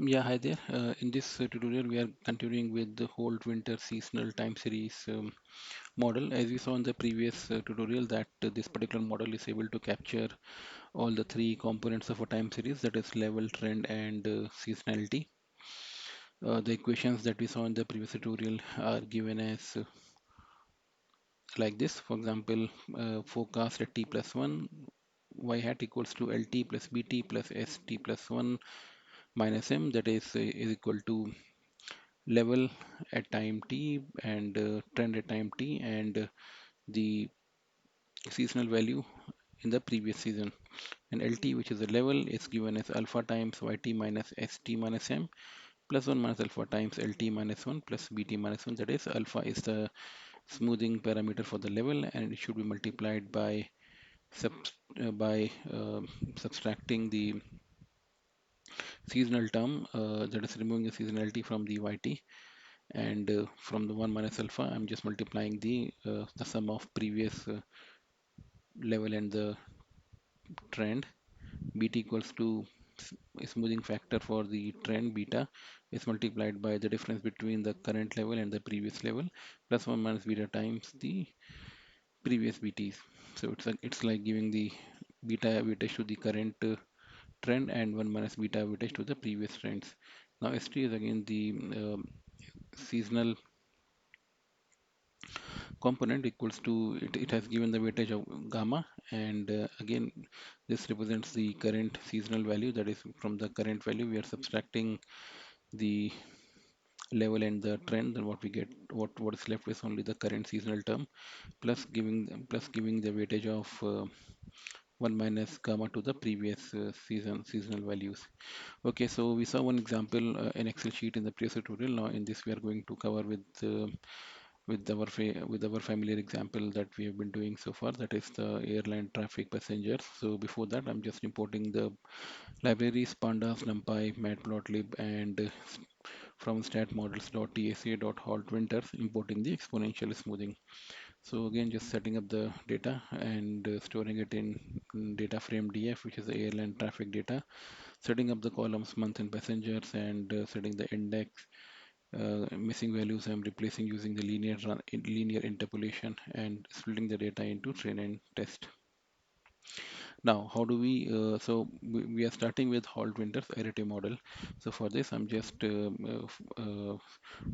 Yeah, hi there. In this tutorial, we are continuing with the Holt winter seasonal time series model. As we saw in the previous tutorial, that this particular model is able to capture all the three components of a time series, that is level, trend, and seasonality. The equations that we saw in the previous tutorial are given as like this. For example, forecast at t plus 1, y hat equals to lt plus bt plus st plus 1 minus m, that is equal to level at time t and trend at time t and the seasonal value in the previous season. And LT, which is the level, is given as alpha times YT minus ST minus M plus 1 minus alpha times LT minus 1 plus BT minus 1. That is, alpha is the smoothing parameter for the level, and it should be multiplied by sub, by subtracting the seasonal term, that is removing the seasonality from the YT, and from the 1 minus alpha I'm just multiplying the sum of previous level and the trend. Bt equals to smoothing factor for the trend beta is multiplied by the difference between the current level and the previous level plus 1 minus beta times the previous bt's. So it's like giving the beta weightage to the current trend and 1 minus beta weightage to the previous trends. Now st is again the seasonal component equals to it has given the weightage of gamma, and again this represents the current seasonal value, that is from the current value we are subtracting the level and the trend, then what we get, what is left is only the current seasonal term plus giving the weightage of 1 minus gamma to the previous seasonal values. Okay, so we saw one example in Excel sheet in the previous tutorial. Now in this we are going to cover with our familiar example that we have been doing so far, that is the airline traffic passengers. So before that I'm just importing the libraries pandas, numpy, matplotlib, and from statmodels.tsa.halt winters, importing the exponential smoothing. So again, just setting up the data and storing it in data frame df, which is the airline traffic data, setting up the columns month and passengers, and setting the index. Missing values I'm replacing using the linear interpolation, and splitting the data into train and test. Now, how do we are starting with Holt Winters additive model. So for this, I'm just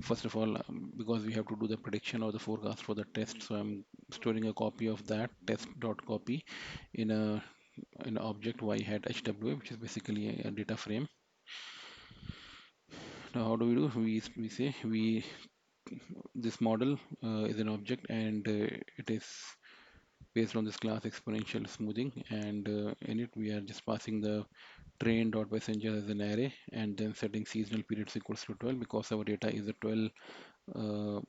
first of all, because we have to do the prediction or the forecast for the test, so I'm storing a copy of that test.copy in a an object y hat hwa, which is basically a data frame. Now, how do we do? We say we this model is an object, and it is based on this class exponential smoothing, and in it we are just passing the train dot passenger as an array, and then setting seasonal periods equals to 12, because our data is a 12 uh,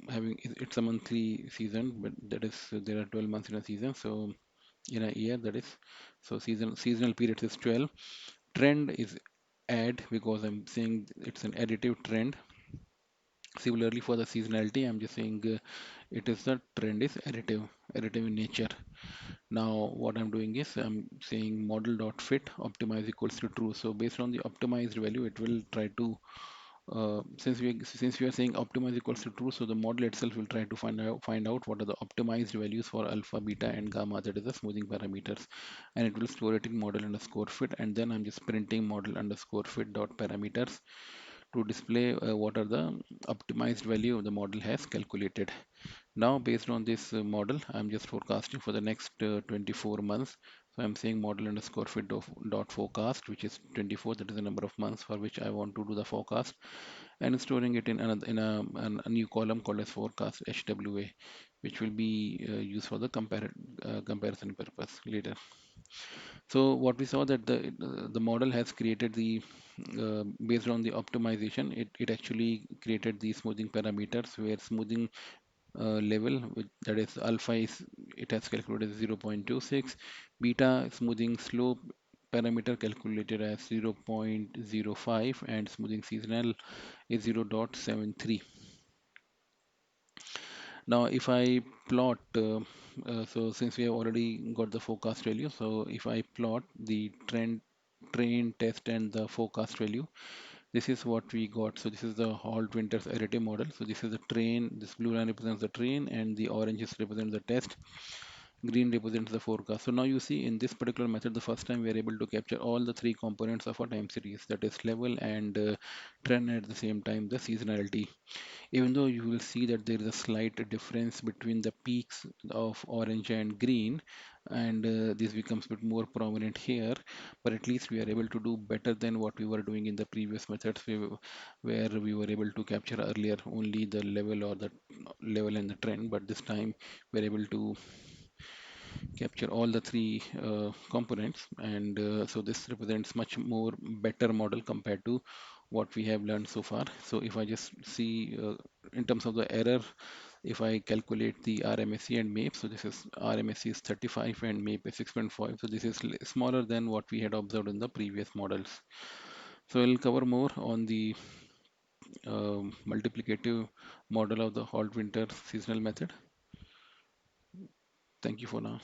it's a monthly season, but that is there are 12 months in a season, so in a year, that is, so seasonal periods is 12. Trend is add, because I'm saying it's an additive trend. Similarly for the seasonality, I'm just saying it is the trend is additive in nature. Now what I'm doing is I'm saying model dot fit optimize equals to true. So based on the optimized value, it will try to since we are saying optimize equals to true, so the model itself will try to find out what are the optimized values for alpha, beta, and gamma, that is the smoothing parameters, and it will store it in model underscore fit, and then I'm just printing model underscore fit dot parameters to display what are the optimized value the model has calculated. Now, based on this model, I'm just forecasting for the next 24 months. So I'm saying model underscore fit dot forecast, which is 24. That is the number of months for which I want to do the forecast, and storing it in a new column called as forecast HWA, which will be used for the comparison purpose later. So what we saw that the model has created the based on the optimization, it actually created the smoothing parameters, where smoothing level, that is alpha is it has calculated as 0.26, beta smoothing slope parameter calculated as 0.05, and smoothing seasonal is 0.73. Now if I plot so since we have already got the forecast value, so if I plot the trend, train, test, and the forecast value, This is what we got. So this is the Holt Winters additive model. So this is the train. This blue line represents the train, and the oranges represent the test. Green represents the forecast. So now you see in this particular method, the first time we are able to capture all the three components of a time series, that is level and trend, at the same time the seasonality. Even though you will see that there is a slight difference between the peaks of orange and green, and this becomes a bit more prominent here, but at least we are able to do better than what we were doing in the previous methods, where we were able to capture earlier only the level or the level and the trend, but this time we're able to capture all the three components, and so this represents much more better model compared to what we have learned so far. So if I just see in terms of the error, if I calculate the RMSE and MAPE, so this is RMSE is 35 and MAPE is 6.5, so this is smaller than what we had observed in the previous models. So I'll cover more on the multiplicative model of the Holt-Winter seasonal method. Thank you for now.